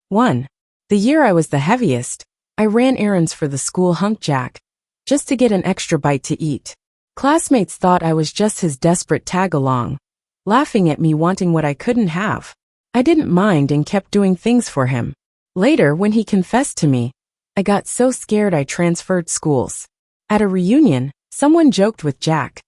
1. The year I was the heaviest, I ran errands for the school hunk Jack, just to get an extra bite to eat. Classmates thought I was just his desperate tag-along, laughing at me wanting what I couldn't have. I didn't mind and kept doing things for him. Later, when he confessed to me, I got so scared I transferred schools. At a reunion, someone joked with Jack.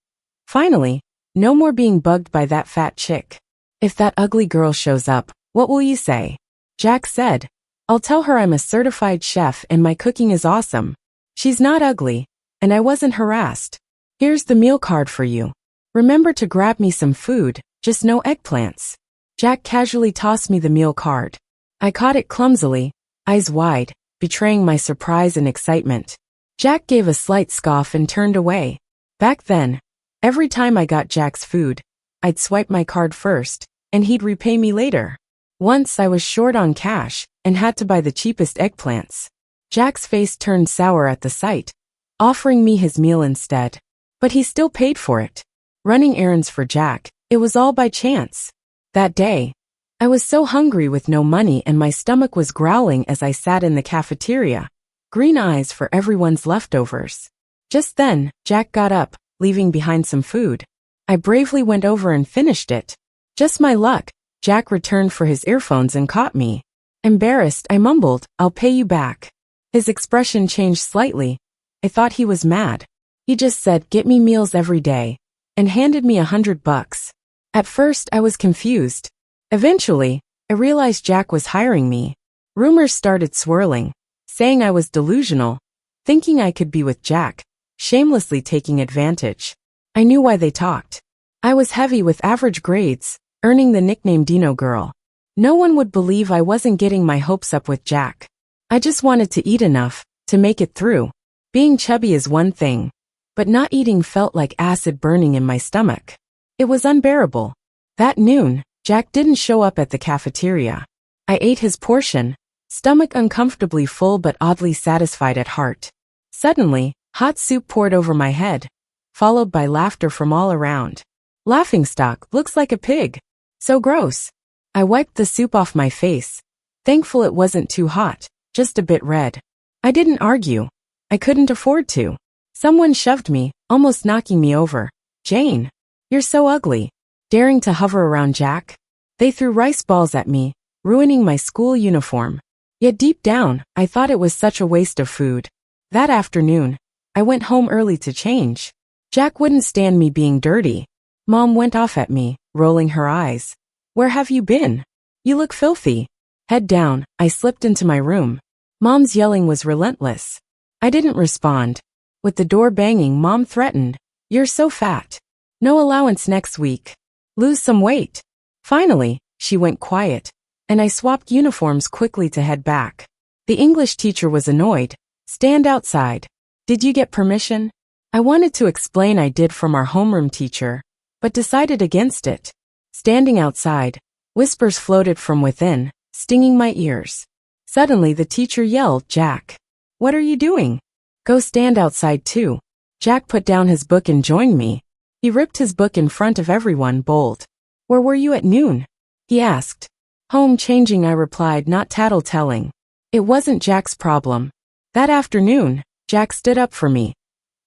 Finally, no more being bugged by that fat chick. If that ugly girl shows up, what will you say? Jack said, I'll tell her I'm a certified chef and my cooking is awesome. She's not ugly, and I wasn't harassed. Here's the meal card for you. Remember to grab me some food, just no eggplants. Jack casually tossed me the meal card. I caught it clumsily, eyes wide, betraying my surprise and excitement. Jack gave a slight scoff and turned away. Back then, every time I got Jack's food, I'd swipe my card first, and he'd repay me later. Once I was short on cash and had to buy the cheapest eggplants. Jack's face turned sour at the sight, offering me his meal instead. But he still paid for it. Running errands for Jack, it was all by chance. That day, I was so hungry with no money and my stomach was growling as I sat in the cafeteria, green eyes for everyone's leftovers. Just then, Jack got up, leaving behind some food. I bravely went over and finished it. Just my luck, Jack returned for his earphones and caught me. Embarrassed, I mumbled, I'll pay you back. His expression changed slightly. I thought he was mad. He just said, get me meals every day, and handed me $100. At first, I was confused. Eventually, I realized Jack was hiring me. Rumors started swirling, saying I was delusional, thinking I could be with Jack, shamelessly taking advantage. I knew why they talked. I was heavy with average grades, earning the nickname Dino Girl. No one would believe I wasn't getting my hopes up with Jack. I just wanted to eat enough to make it through. Being chubby is one thing, but not eating felt like acid burning in my stomach. It was unbearable. That noon, Jack didn't show up at the cafeteria. I ate his portion, stomach uncomfortably full but oddly satisfied at heart. Suddenly, hot soup poured over my head, followed by laughter from all around. Laughingstock looks like a pig. So gross. I wiped the soup off my face, thankful it wasn't too hot, just a bit red. I didn't argue. I couldn't afford to. Someone shoved me, almost knocking me over. Jane, you're so ugly. Daring to hover around Jack? They threw rice balls at me, ruining my school uniform. Yet deep down, I thought it was such a waste of food. That afternoon, I went home early to change. Jack wouldn't stand me being dirty. Mom went off at me, rolling her eyes. Where have you been? You look filthy. Head down, I slipped into my room. Mom's yelling was relentless. I didn't respond. With the door banging, Mom threatened, you're so fat. No allowance next week. Lose some weight. Finally, she went quiet, and I swapped uniforms quickly to head back. The English teacher was annoyed. Stand outside. Did you get permission? I wanted to explain I did from our homeroom teacher, but decided against it. Standing outside, whispers floated from within, stinging my ears. Suddenly the teacher yelled, Jack, what are you doing? Go stand outside too. Jack put down his book and joined me. He ripped his book in front of everyone, bold. Where were you at noon? He asked. Home changing, I replied, not tattle-telling. It wasn't Jack's problem. That afternoon, Jack stood up for me.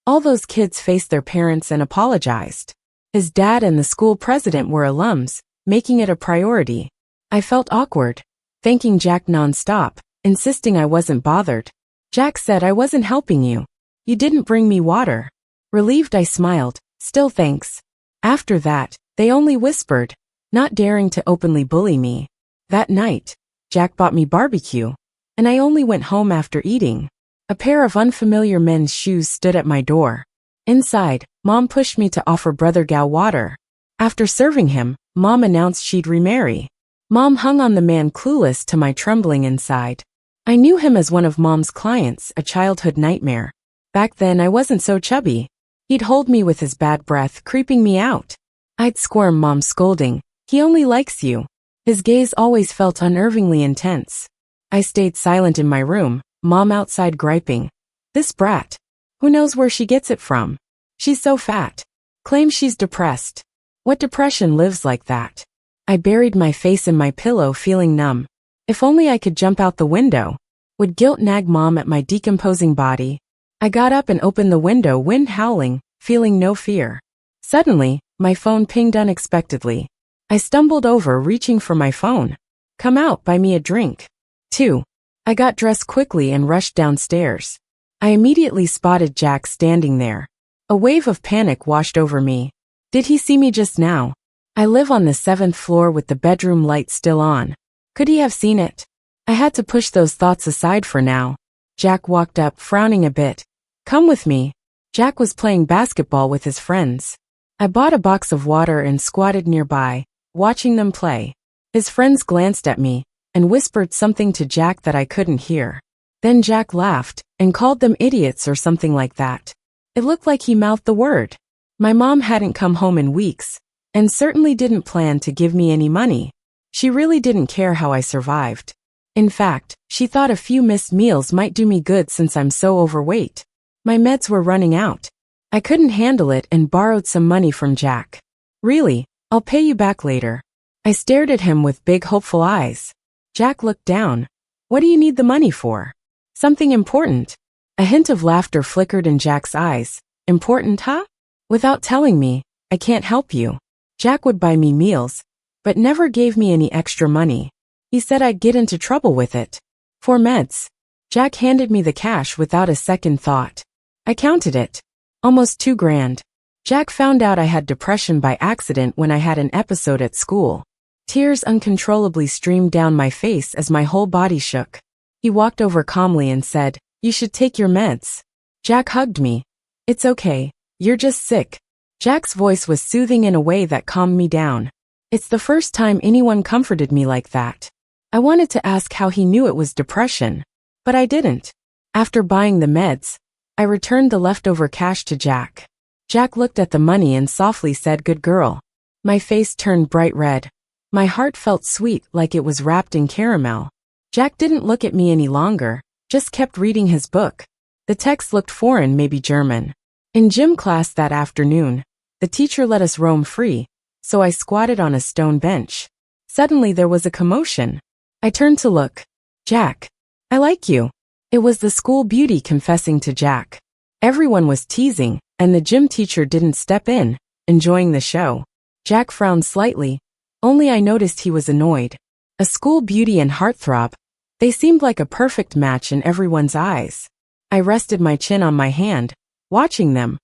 All those kids faced their parents and apologized. His dad and the school president were alums, making it a priority. I felt awkward, thanking Jack nonstop, insisting I wasn't bothered. Jack said I wasn't helping you. You didn't bring me water. Relieved, I smiled. Still thanks. After that, they only whispered, not daring to openly bully me. That night, Jack bought me barbecue, and I only went home after eating. A pair of unfamiliar men's shoes stood at my door. Inside, Mom pushed me to offer Brother Gal water. After serving him, Mom announced she'd remarry. Mom hung on the man, clueless to my trembling inside. I knew him as one of Mom's clients, a childhood nightmare. Back then I wasn't so chubby. He'd hold me with his bad breath, creeping me out. I'd squirm, Mom scolding, he only likes you. His gaze always felt unnervingly intense. I stayed silent in my room, Mom outside griping. This brat. Who knows where she gets it from? She's so fat. Claims she's depressed. What depression lives like that? I buried my face in my pillow, feeling numb. If only I could jump out the window. Would guilt nag Mom at my decomposing body? I got up and opened the window, wind howling, feeling no fear. Suddenly, my phone pinged unexpectedly. I stumbled over, reaching for my phone. Come out, buy me a drink. 2. I got dressed quickly and rushed downstairs. I immediately spotted Jack standing there. A wave of panic washed over me. Did he see me just now? I live on the 7th floor with the bedroom light still on. Could he have seen it? I had to push those thoughts aside for now. Jack walked up, frowning a bit. Come with me. Jack was playing basketball with his friends. I bought a box of water and squatted nearby, watching them play. His friends glanced at me and whispered something to Jack that I couldn't hear. Then Jack laughed and called them idiots or something like that. It looked like he mouthed the word. My mom hadn't come home in weeks and certainly didn't plan to give me any money. She really didn't care how I survived. In fact, she thought a few missed meals might do me good since I'm so overweight. My meds were running out. I couldn't handle it and borrowed some money from Jack. Really, I'll pay you back later. I stared at him with big hopeful eyes. Jack looked down. What do you need the money for? Something important. A hint of laughter flickered in Jack's eyes. Important, huh? Without telling me, I can't help you. Jack would buy me meals, but never gave me any extra money. He said I'd get into trouble with it. For meds. Jack handed me the cash without a second thought. I counted it. Almost $2,000. Jack found out I had depression by accident when I had an episode at school. Tears uncontrollably streamed down my face as my whole body shook. He walked over calmly and said, You should take your meds. Jack hugged me. It's okay. You're just sick. Jack's voice was soothing in a way that calmed me down. It's the first time anyone comforted me like that. I wanted to ask how he knew it was depression, but I didn't. After buying the meds, I returned the leftover cash to Jack. Jack looked at the money and softly said, Good girl. My face turned bright red. My heart felt sweet, like it was wrapped in caramel. Jack didn't look at me any longer, just kept reading his book. The text looked foreign, maybe German. In gym class that afternoon, the teacher let us roam free, so I squatted on a stone bench. Suddenly there was a commotion. I turned to look. Jack, I like you. It was the school beauty confessing to Jack. Everyone was teasing, and the gym teacher didn't step in, enjoying the show. Jack frowned slightly. Only I noticed he was annoyed. A school beauty and heartthrob. They seemed like a perfect match in everyone's eyes. I rested my chin on my hand, watching them,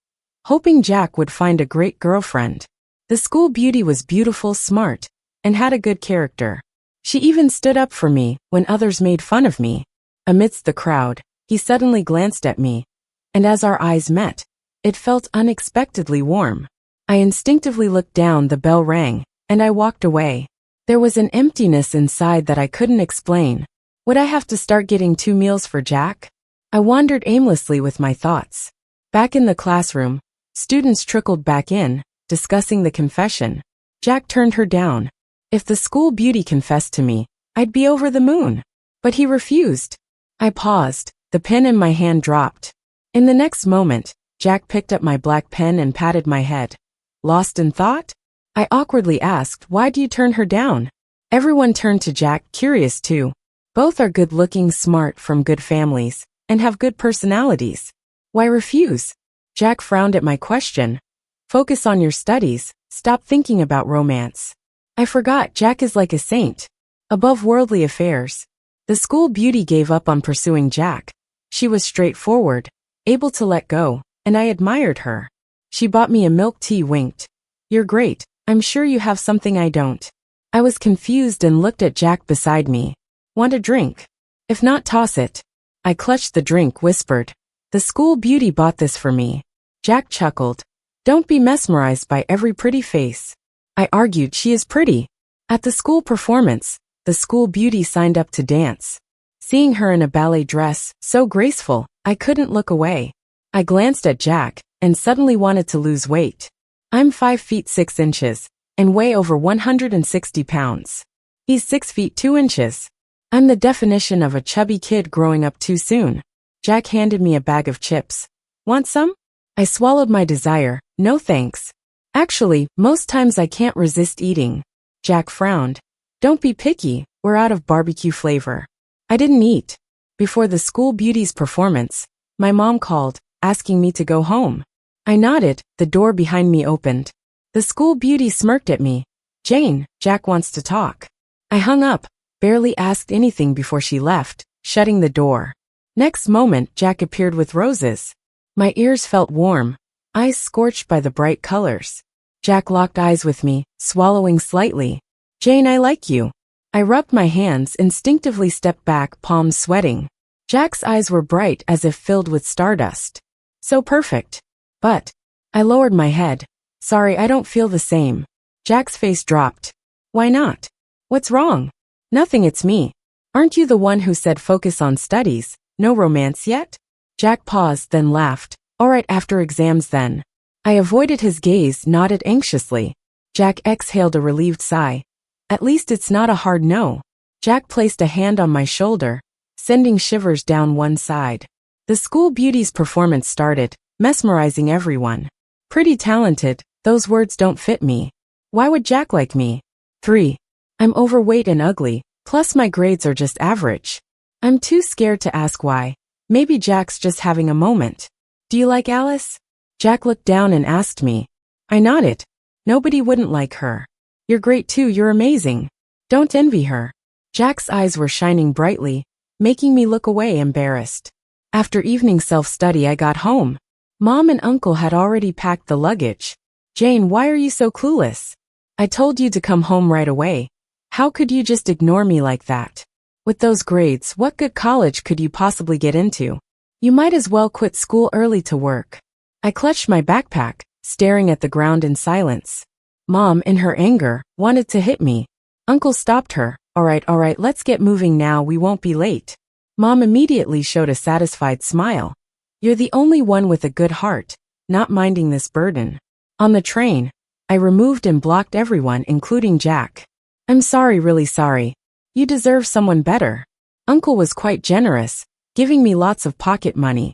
hoping Jack would find a great girlfriend. The school beauty was beautiful, smart, and had a good character. She even stood up for me when others made fun of me. Amidst the crowd, he suddenly glanced at me, and as our eyes met, it felt unexpectedly warm. I instinctively looked down, the bell rang, and I walked away. There was an emptiness inside that I couldn't explain. Would I have to start getting 2 meals for Jack? I wandered aimlessly with my thoughts. Back in the classroom, students trickled back in, discussing the confession. Jack turned her down. If the school beauty confessed to me, I'd be over the moon. But he refused. I paused, the pen in my hand dropped. In the next moment, Jack picked up my black pen and patted my head. Lost in thought? I awkwardly asked, Why do you turn her down? Everyone turned to Jack, curious too. Both are good-looking, smart, from good families, and have good personalities. Why refuse? Jack frowned at my question. Focus on your studies, stop thinking about romance. I forgot Jack is like a saint, above worldly affairs. The school beauty gave up on pursuing Jack. She was straightforward, able to let go, and I admired her. She bought me a milk tea, winked. You're great, I'm sure you have something I don't. I was confused and looked at Jack beside me. Want a drink? If not, toss it. I clutched the drink, whispered. The school beauty bought this for me. Jack chuckled. Don't be mesmerized by every pretty face. I argued, she is pretty. At the school performance, the school beauty signed up to dance. Seeing her in a ballet dress, so graceful, I couldn't look away. I glanced at Jack, and suddenly wanted to lose weight. I'm 5 feet 6 inches, and weigh over 160 pounds. He's 6 feet 2 inches. I'm the definition of a chubby kid growing up too soon. Jack handed me a bag of chips. Want some? I swallowed my desire. No thanks. Actually, most times I can't resist eating. Jack frowned. Don't be picky, We're out of barbecue flavor. I didn't eat. Before the school beauty's performance, my mom called, asking me to go home. I nodded, the door behind me opened. The school beauty smirked at me. Jane, Jack wants to talk. I hung up, barely asked anything before she left, shutting the door. Next moment, Jack appeared with roses. My ears felt warm, eyes scorched by the bright colors. Jack locked eyes with me, swallowing slightly. Jane, I like you. I rubbed my hands, instinctively stepped back, palms sweating. Jack's eyes were bright as if filled with stardust. So perfect. But I lowered my head. Sorry, I don't feel the same. Jack's face dropped. Why not? What's wrong? Nothing, it's me. Aren't you the one who said focus on studies, no romance yet? Jack paused, then laughed. All right, after exams then. I avoided his gaze, nodded anxiously. Jack exhaled a relieved sigh. At least it's not a hard no. Jack placed a hand on my shoulder, sending shivers down one side. The school beauty's performance started, mesmerizing everyone. Pretty talented, those words don't fit me. Why would Jack like me? 3. I'm overweight and ugly, plus my grades are just average. I'm too scared to ask why. Maybe Jack's just having a moment. Do you like Alice? Jack looked down and asked me. I nodded. Nobody wouldn't like her. You're great too, you're amazing. Don't envy her. Jack's eyes were shining brightly, making me look away embarrassed. After evening self-study I got home. Mom and Uncle had already packed the luggage. Jane, why are you so clueless? I told you to come home right away. How could you just ignore me like that? With those grades, what good college could you possibly get into? You might as well quit school early to work. I clutched my backpack, staring at the ground in silence. Mom, in her anger, wanted to hit me. Uncle stopped her. All right, let's get moving now, we won't be late. Mom immediately showed a satisfied smile. You're the only one with a good heart, not minding this burden. On the train, I removed and blocked everyone, including Jack. I'm sorry, really sorry. You deserve someone better. Uncle was quite generous, giving me lots of pocket money,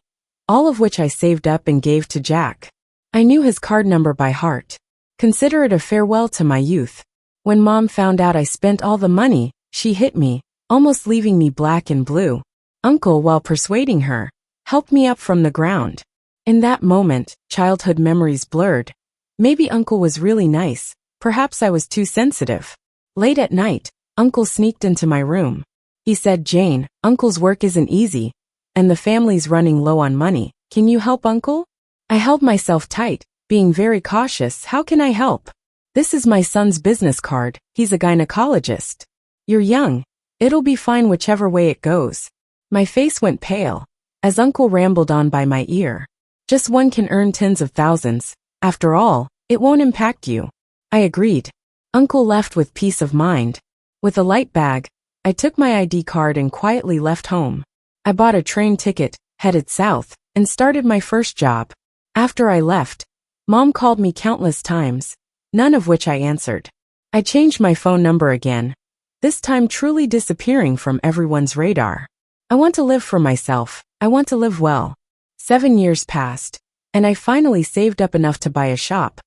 all of which I saved up and gave to Jack. I knew his card number by heart. Consider it a farewell to my youth. When Mom found out I spent all the money, she hit me, almost leaving me black and blue. Uncle, while persuading her, helped me up from the ground. In that moment, childhood memories blurred. Maybe Uncle was really nice, perhaps I was too sensitive. Late at night, Uncle sneaked into my room. He said, Jane, Uncle's work isn't easy, and the family's running low on money. Can you help Uncle? I held myself tight, being very cautious. How can I help? This is my son's business card, he's a gynecologist. You're young. It'll be fine whichever way it goes. My face went pale, as Uncle rambled on by my ear. Just one can earn tens of thousands. After all, it won't impact you. I agreed. Uncle left with peace of mind. With a light bag, I took my ID card and quietly left home. I bought a train ticket, headed south, and started my first job. After I left, Mom called me countless times, none of which I answered. I changed my phone number again, this time truly disappearing from everyone's radar. I want to live for myself. I want to live well. 7 years passed, and I finally saved up enough to buy a shop,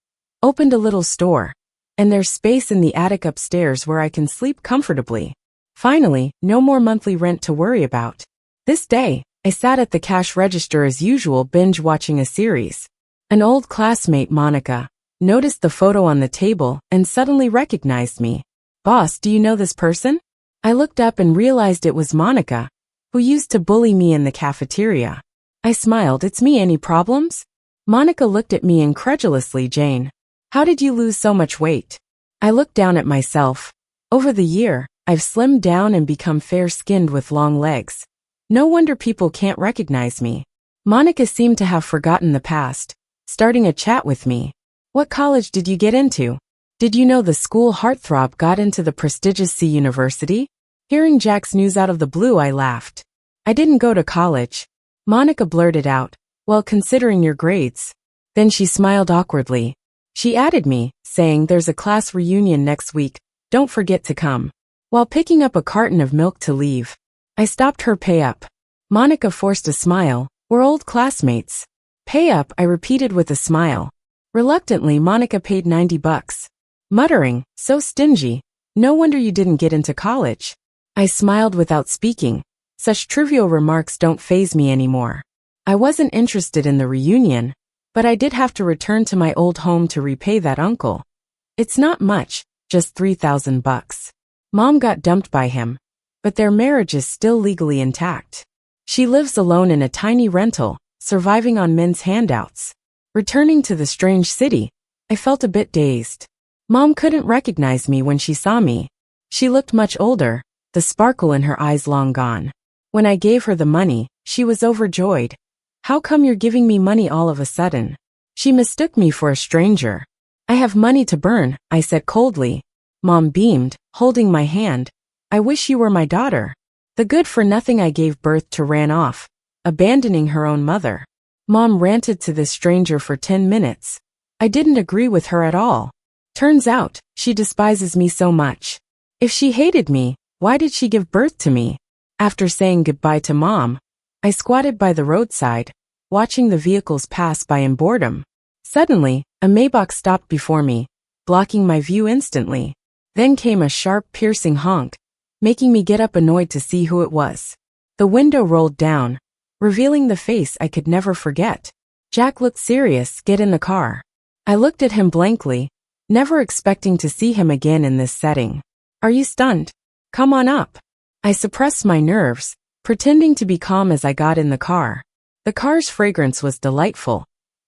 opened a little store, and there's space in the attic upstairs where I can sleep comfortably. Finally, no more monthly rent to worry about. This day, I sat at the cash register as usual, binge-watching a series. An old classmate, Monica, noticed the photo on the table and suddenly recognized me. Boss, do you know this person? I looked up and realized it was Monica, who used to bully me in the cafeteria. I smiled. It's me, any problems? Monica looked at me incredulously. Jane, how did you lose so much weight? I looked down at myself. Over the year, I've slimmed down and become fair-skinned with long legs. No wonder people can't recognize me. Monica seemed to have forgotten the past, starting a chat with me. What college did you get into? Did you know the school heartthrob got into the prestigious C University? Hearing Jack's news out of the blue, I laughed. I didn't go to college. Monica blurted out, well, considering your grades. Then she smiled awkwardly. She added me, saying there's a class reunion next week, don't forget to come. While picking up a carton of milk to leave, I stopped her. Pay up. Monica forced a smile. We're old classmates. Pay up, I repeated with a smile. Reluctantly, Monica paid $90. Muttering, so stingy. No wonder you didn't get into college. I smiled without speaking. Such trivial remarks don't faze me anymore. I wasn't interested in the reunion, but I did have to return to my old home to repay that uncle. It's not much, just $3,000. Mom got dumped by him, but their marriage is still legally intact. She lives alone in a tiny rental, surviving on men's handouts. Returning to the strange city, I felt a bit dazed. Mom couldn't recognize me when she saw me. She looked much older, the sparkle in her eyes long gone. When I gave her the money, she was overjoyed. "How come you're giving me money all of a sudden?" She mistook me for a stranger. "I have money to burn," I said coldly. Mom beamed, holding my hand. "I wish you were my daughter." The good-for-nothing I gave birth to ran off, abandoning her own mother. Mom ranted to this stranger for 10 minutes. I didn't agree with her at all. Turns out, she despises me so much. If she hated me, why did she give birth to me? After saying goodbye to Mom, I squatted by the roadside, watching the vehicles pass by in boredom. Suddenly, a Maybach stopped before me, blocking my view instantly. Then came a sharp, piercing honk, making me get up annoyed to see who it was. The window rolled down, revealing the face I could never forget. Jack looked serious. "Get in the car." I looked at him blankly, never expecting to see him again in this setting. "Are you stunned? Come on up." I suppressed my nerves, pretending to be calm as I got in the car. The car's fragrance was delightful,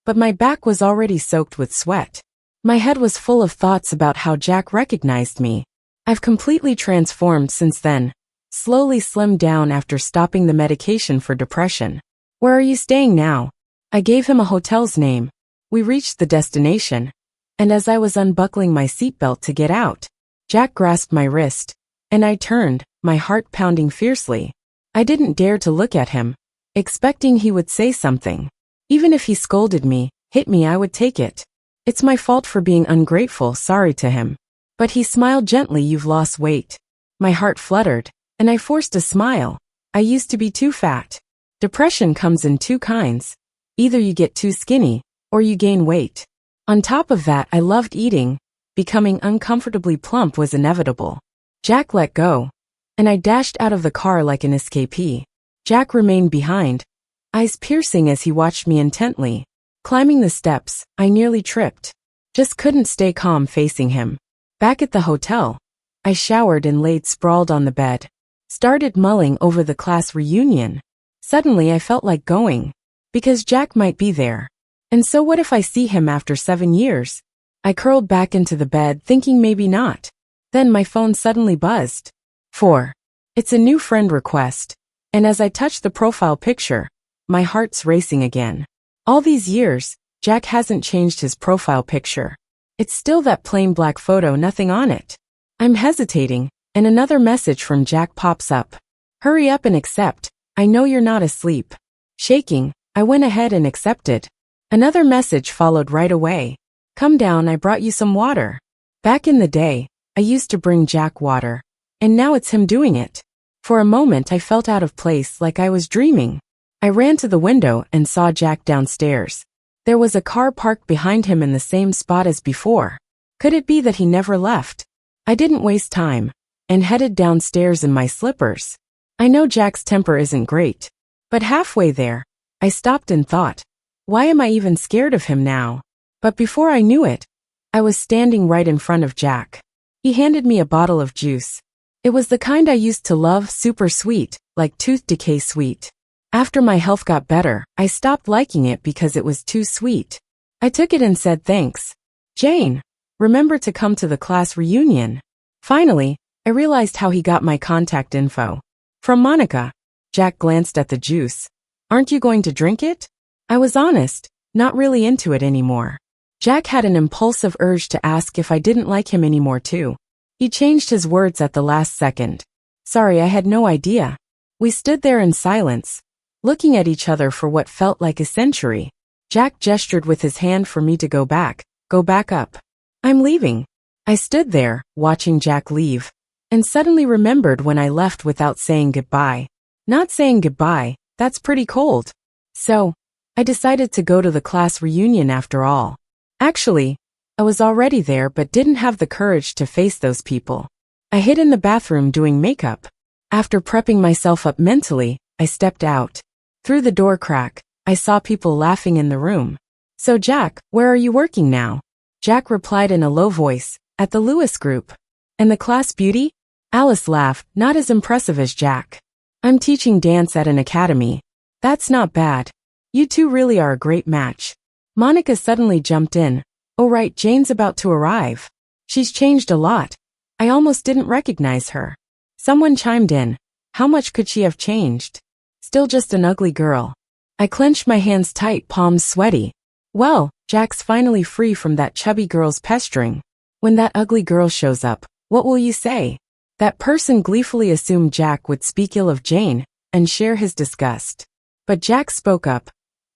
but my back was already soaked with sweat. My head was full of thoughts about how Jack recognized me. I've completely transformed since then, slowly slimmed down after stopping the medication for depression. "Where are you staying now?" I gave him a hotel's name. We reached the destination, and as I was unbuckling my seatbelt to get out, Jack grasped my wrist, and I turned, my heart pounding fiercely. I didn't dare to look at him, expecting he would say something. Even if he scolded me, hit me, I would take it. It's my fault for being ungrateful, sorry to him. But he smiled gently. "You've lost weight." My heart fluttered, and I forced a smile. I used to be too fat. Depression comes in two kinds. Either you get too skinny, or you gain weight. On top of that, I loved eating. Becoming uncomfortably plump was inevitable. Jack let go, and I dashed out of the car like an escapee. Jack remained behind, eyes piercing as he watched me intently. Climbing the steps, I nearly tripped. Just couldn't stay calm facing him. Back at the hotel, I showered and laid sprawled on the bed. Started mulling over the class reunion. Suddenly I felt like going, because Jack might be there. And so what if I see him after 7 years? I curled back into the bed thinking maybe not. Then my phone suddenly buzzed. 4. It's a new friend request. And as I touched the profile picture, my heart's racing again. All these years, Jack hasn't changed his profile picture. It's still that plain black photo, nothing on it. I'm hesitating, and another message from Jack pops up. "Hurry up and accept. I know you're not asleep." Shaking, I went ahead and accepted. Another message followed right away. "Come down, I brought you some water." Back in the day, I used to bring Jack water, and now it's him doing it. For a moment I felt out of place, like I was dreaming. I ran to the window and saw Jack downstairs. There was a car parked behind him in the same spot as before. Could it be that he never left? I didn't waste time, and headed downstairs in my slippers. I know Jack's temper isn't great, but halfway there, I stopped and thought, why am I even scared of him now? But before I knew it, I was standing right in front of Jack. He handed me a bottle of juice. It was the kind I used to love, super sweet, like tooth decay sweet. After my health got better, I stopped liking it because it was too sweet. I took it and said thanks. "Jane, remember to come to the class reunion." Finally, I realized how he got my contact info. From Monica. Jack glanced at the juice. "Aren't you going to drink it?" I was honest, not really into it anymore. Jack had an impulsive urge to ask if I didn't like him anymore too. He changed his words at the last second. "Sorry, I had no idea." We stood there in silence, looking at each other for what felt like a century. Jack gestured with his hand for me to go back up. "I'm leaving." I stood there, watching Jack leave, and suddenly remembered when I left without saying goodbye. Not saying goodbye, that's pretty cold. So, I decided to go to the class reunion after all. Actually, I was already there but didn't have the courage to face those people. I hid in the bathroom doing makeup. After prepping myself up mentally, I stepped out. Through the door crack, I saw people laughing in the room. "So Jack, where are you working now?" Jack replied in a low voice, "At the Lewis Group." "And the class beauty?" Alice laughed, "Not as impressive as Jack. I'm teaching dance at an academy." "That's not bad. You two really are a great match." Monica suddenly jumped in. "Oh right, Jane's about to arrive. She's changed a lot. I almost didn't recognize her." Someone chimed in. "How much could she have changed? Still just an ugly girl." I clenched my hands tight, palms sweaty. Well, Jack's finally free from that chubby girl's pestering. When that ugly girl shows up, what will you say? That person gleefully assumed Jack would speak ill of Jane and share his disgust. But Jack spoke up.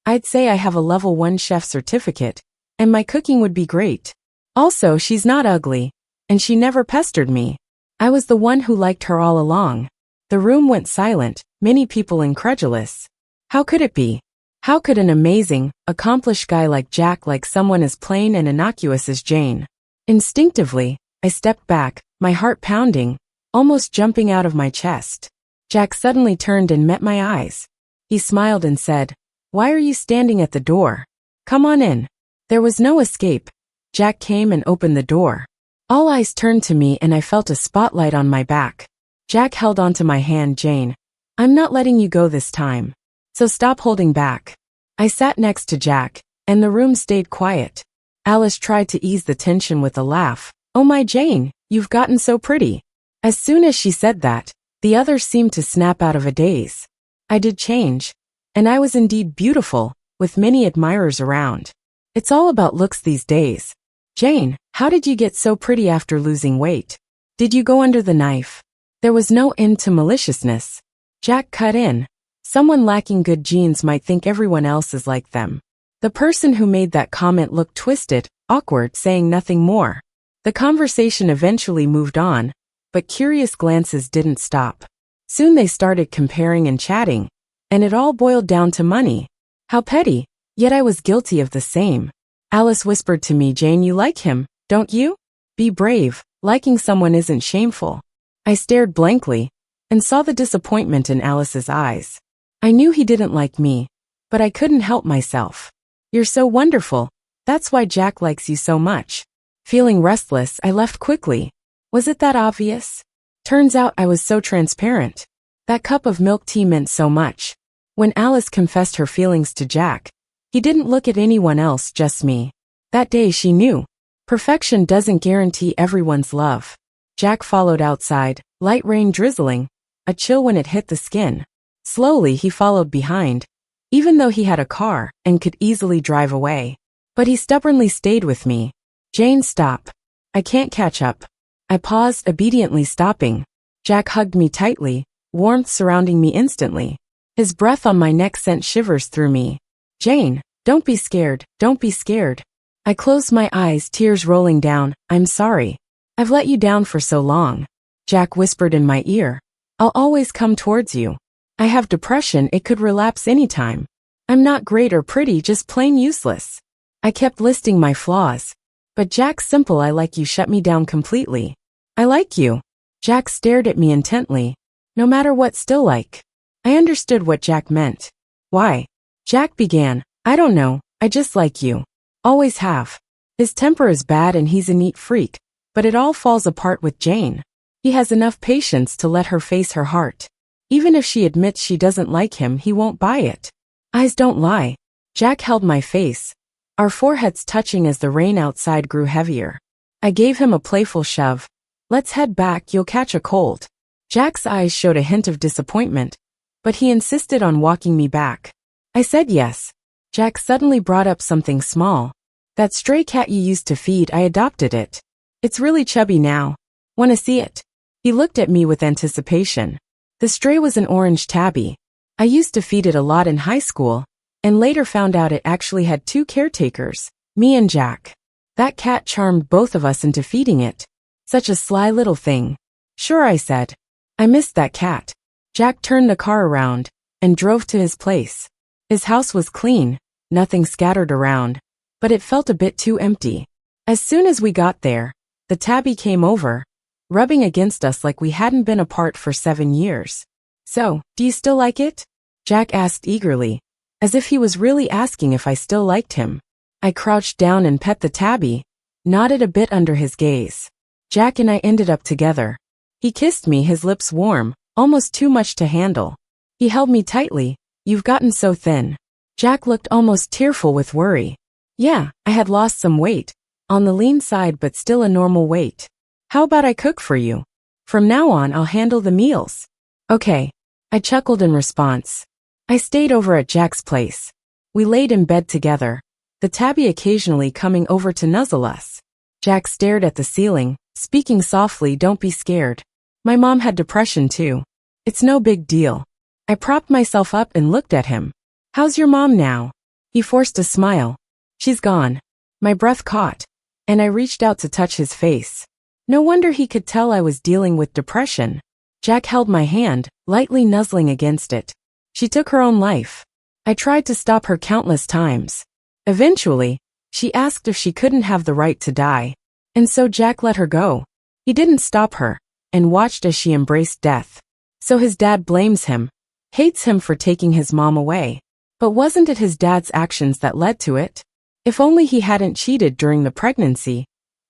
"I'd say I have a level 1 chef certificate, and my cooking would be great. Also, she's not ugly, and she never pestered me. I was the one who liked her all along." The room went silent, many people incredulous. How could it be? How could an amazing, accomplished guy like Jack like someone as plain and innocuous as Jane? Instinctively, I stepped back, my heart pounding, almost jumping out of my chest. Jack suddenly turned and met my eyes. He smiled and said, "Why are you standing at the door? Come on in." There was no escape. Jack came and opened the door. All eyes turned to me and I felt a spotlight on my back. Jack held onto my hand. "Jane, I'm not letting you go this time. So stop holding back." I sat next to Jack, and the room stayed quiet. Alice tried to ease the tension with a laugh. "Oh my Jane, you've gotten so pretty." As soon as she said that, the others seemed to snap out of a daze. I did change, and I was indeed beautiful, with many admirers around. It's all about looks these days. "Jane, how did you get so pretty after losing weight? Did you go under the knife?" There was no end to maliciousness. Jack cut in. Someone lacking good genes might think everyone else is like them. The person who made that comment looked twisted, awkward, saying nothing more. The conversation eventually moved on, but curious glances didn't stop. Soon they started comparing and chatting, and it all boiled down to money. How petty, yet I was guilty of the same. Alice whispered to me, "Jane, you like him, don't you? Be brave, liking someone isn't shameful." I stared blankly, and saw the disappointment in Alice's eyes. I knew he didn't like me, but I couldn't help myself. "You're so wonderful. That's why Jack likes you so much." Feeling restless, I left quickly. Was it that obvious? Turns out I was so transparent. That cup of milk tea meant so much. When Alice confessed her feelings to Jack, he didn't look at anyone else, just me. That day she knew. Perfection doesn't guarantee everyone's love. Jack followed outside, light rain drizzling, a chill when it hit the skin. Slowly he followed behind, even though he had a car and could easily drive away. But he stubbornly stayed with me. "Jane, stop. I can't catch up." I paused, obediently stopping. Jack hugged me tightly, warmth surrounding me instantly. His breath on my neck sent shivers through me. "Jane, don't be scared, don't be scared." I closed my eyes, tears rolling down. "I'm sorry. I've let you down for so long." Jack whispered in my ear, "I'll always come towards you. I have depression, it could relapse anytime. I'm not great or pretty, just plain useless." I kept listing my flaws. But Jack's simple "I like you" shut me down completely. "I like you." Jack stared at me intently. "No matter what, still like." I understood what Jack meant. "Why?" Jack began. "I don't know, I just like you. Always have." His temper is bad and he's a neat freak, but it all falls apart with Jane. He has enough patience to let her face her heart. Even if she admits she doesn't like him, he won't buy it. Eyes don't lie. Jack held my face, our foreheads touching as the rain outside grew heavier. I gave him a playful shove. "Let's head back, you'll catch a cold." Jack's eyes showed a hint of disappointment, but he insisted on walking me back. I said yes. Jack suddenly brought up something small. "That stray cat you used to feed, I adopted it. It's really chubby now. Want to see it?" He looked at me with anticipation. The stray was an orange tabby. I used to feed it a lot in high school, and later found out it actually had 2 caretakers, me and Jack. That cat charmed both of us into feeding it. Such a sly little thing. "Sure," I said. I missed that cat. Jack turned the car around and drove to his place. His house was clean, nothing scattered around, but it felt a bit too empty. As soon as we got there, the tabby came over, rubbing against us like we hadn't been apart for 7 years. So, do you still like it? Jack asked eagerly, as if he was really asking if I still liked him. I crouched down and pet the tabby, nodded a bit under his gaze. Jack and I ended up together. He kissed me, his lips warm, almost too much to handle. He held me tightly. You've gotten so thin. Jack looked almost tearful with worry. Yeah, I had lost some weight. On the lean side but still a normal weight. How about I cook for you? From now on I'll handle the meals. Okay. I chuckled in response. I stayed over at Jack's place. We laid in bed together, the tabby occasionally coming over to nuzzle us. Jack stared at the ceiling, speaking softly, don't be scared. My mom had depression too. It's no big deal. I propped myself up and looked at him. How's your mom now? He forced a smile. She's gone. My breath caught, and I reached out to touch his face. No wonder he could tell I was dealing with depression. Jack held my hand, lightly nuzzling against it. She took her own life. I tried to stop her countless times. Eventually, she asked if she couldn't have the right to die. And so Jack let her go. He didn't stop her, and watched as she embraced death. So his dad blames him, hates him for taking his mom away. But wasn't it his dad's actions that led to it? If only he hadn't cheated during the pregnancy.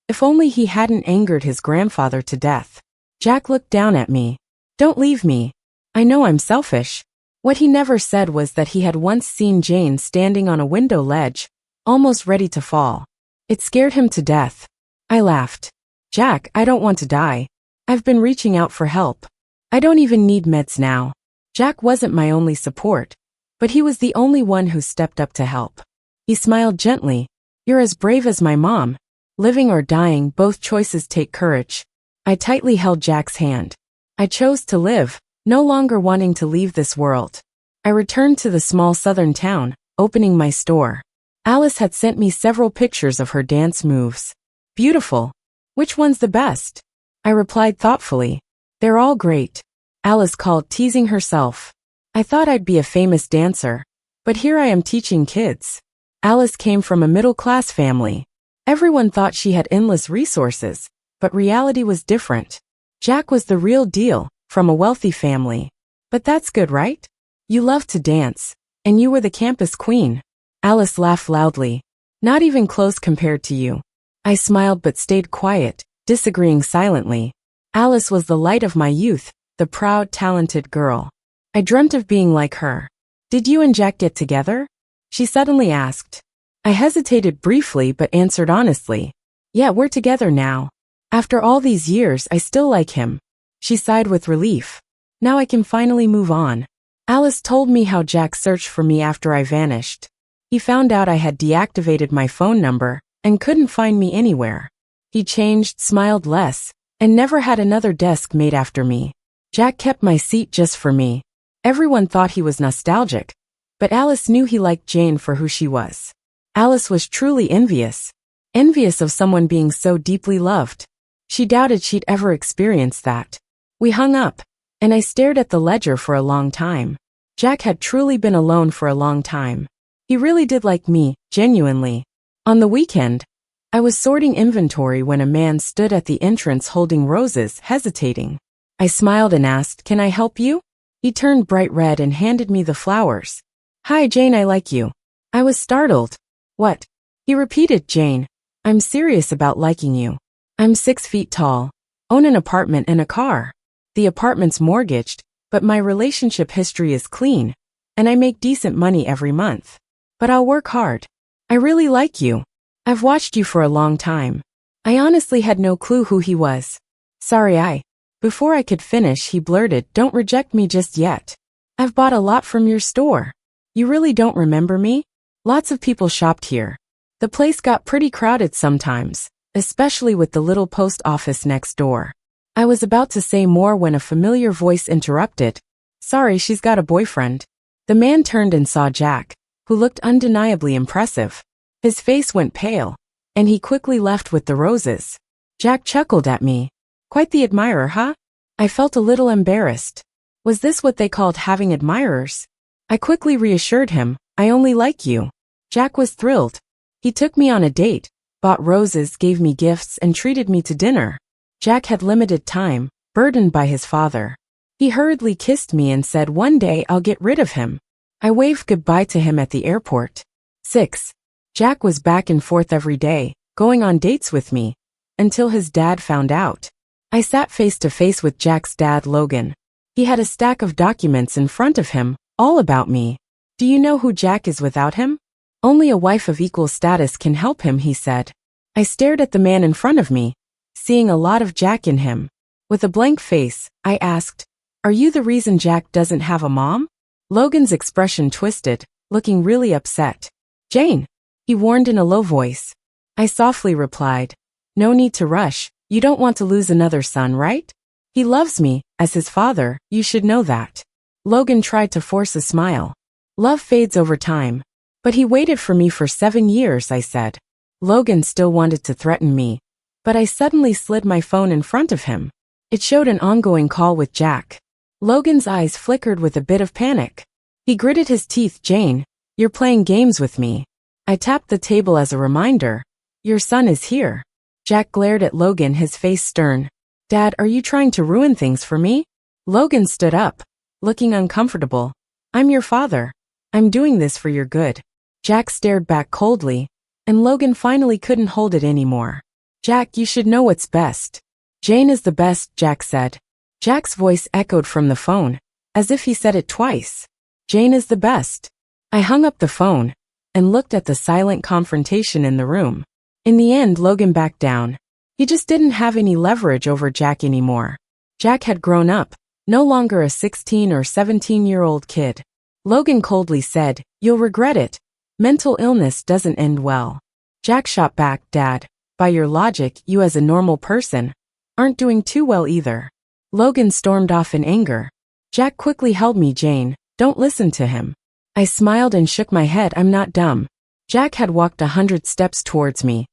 If only he hadn't angered his grandfather to death. Jack looked down at me. Don't leave me. I know I'm selfish. What he never said was that he had once seen Jane standing on a window ledge, almost ready to fall. It scared him to death. I laughed. Jack, I don't want to die. I've been reaching out for help. I don't even need meds now. Jack wasn't my only support, but he was the only one who stepped up to help. He smiled gently. You're as brave as my mom. Living or dying, both choices take courage. I tightly held Jack's hand. I chose to live, no longer wanting to leave this world. I returned to the small southern town, opening my store. Alice had sent me several pictures of her dance moves. Beautiful. Which one's the best? I replied thoughtfully. They're all great. Alice called, teasing herself. I thought I'd be a famous dancer, but here I am teaching kids. Alice came from a middle-class family. Everyone thought she had endless resources, but reality was different. Jack was the real deal, from a wealthy family. But that's good, right? You love to dance, and you were the campus queen. Alice laughed loudly. Not even close compared to you. I smiled but stayed quiet, disagreeing silently. Alice was the light of my youth, the proud, talented girl. I dreamt of being like her. Did you and Jack get together? She suddenly asked. I hesitated briefly but answered honestly. Yeah, we're together now. After all these years, I still like him. She sighed with relief. Now I can finally move on. Alice told me how Jack searched for me after I vanished. He found out I had deactivated my phone number and couldn't find me anywhere. He changed, smiled less, and never had another desk made after me. Jack kept my seat just for me. Everyone thought he was nostalgic, but Alice knew he liked Jane for who she was. Alice was truly envious. Envious of someone being so deeply loved. She doubted she'd ever experience that. We hung up, and I stared at the ledger for a long time. Jack had truly been alone for a long time. He really did like me, genuinely. On the weekend, I was sorting inventory when a man stood at the entrance holding roses, hesitating. I smiled and asked, "Can I help you?" He turned bright red and handed me the flowers. "Hi, Jane, I like you." I was startled. "What?" He repeated, "Jane, I'm serious about liking you. I'm 6 feet tall, own an apartment and a car. The apartment's mortgaged, but my relationship history is clean, and I make decent money every month. But I'll work hard. I really like you. I've watched you for a long time." I honestly had no clue who he was. Sorry. Before I could finish, he blurted, "Don't reject me just yet. I've bought a lot from your store. You really don't remember me? Lots of people shopped here. The place got pretty crowded sometimes, especially with the little post office next door." I was about to say more when a familiar voice interrupted. "Sorry, she's got a boyfriend." The man turned and saw Jack, who looked undeniably impressive. His face went pale, and he quickly left with the roses. Jack chuckled at me. "Quite the admirer, huh?" I felt a little embarrassed. Was this what they called having admirers? I quickly reassured him, "I only like you." Jack was thrilled. He took me on a date, bought roses, gave me gifts, and treated me to dinner. Jack had limited time, burdened by his father. He hurriedly kissed me and said one day I'll get rid of him. I waved goodbye to him at the airport. 6. Jack was back and forth every day, going on dates with me, until his dad found out. I sat face to face with Jack's dad, Logan. He had a stack of documents in front of him, all about me. Do you know who Jack is without him? Only a wife of equal status can help him, he said. I stared at the man in front of me, seeing a lot of Jack in him. With a blank face, I asked, "Are you the reason Jack doesn't have a mom?" Logan's expression twisted, looking really upset. "Jane," he warned in a low voice. I softly replied, "No need to rush, you don't want to lose another son, right? He loves me, as his father, you should know that." Logan tried to force a smile. "Love fades over time." "But he waited for me for 7 years," I said. Logan still wanted to threaten me, but I suddenly slid my phone in front of him. It showed an ongoing call with Jack. Logan's eyes flickered with a bit of panic. He gritted his teeth. "Jane, you're playing games with me." I tapped the table as a reminder. "Your son is here." Jack glared at Logan, his face stern. "Dad, are you trying to ruin things for me?" Logan stood up, looking uncomfortable. "I'm your father. I'm doing this for your good." Jack stared back coldly, and Logan finally couldn't hold it anymore. "Jack, you should know what's best." "Jane is the best," Jack said. Jack's voice echoed from the phone, as if he said it twice. "Jane is the best." I hung up the phone and looked at the silent confrontation in the room. In the end, Logan backed down. He just didn't have any leverage over Jack anymore. Jack had grown up, no longer a 16 or 17-year-old kid. Logan coldly said, "You'll regret it. Mental illness doesn't end well." Jack shot back, "Dad, by your logic, you as a normal person aren't doing too well either." Logan stormed off in anger. Jack quickly held me. "Jane, don't listen to him." I smiled and shook my head. "I'm not dumb." Jack had walked 100 steps towards me.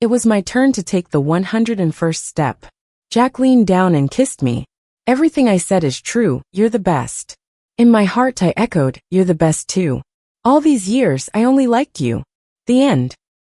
It was my turn to take the 101st step. Jack leaned down and kissed me. "Everything I said is true, you're the best." In my heart I echoed, "You're the best too. All these years I only liked you." The end.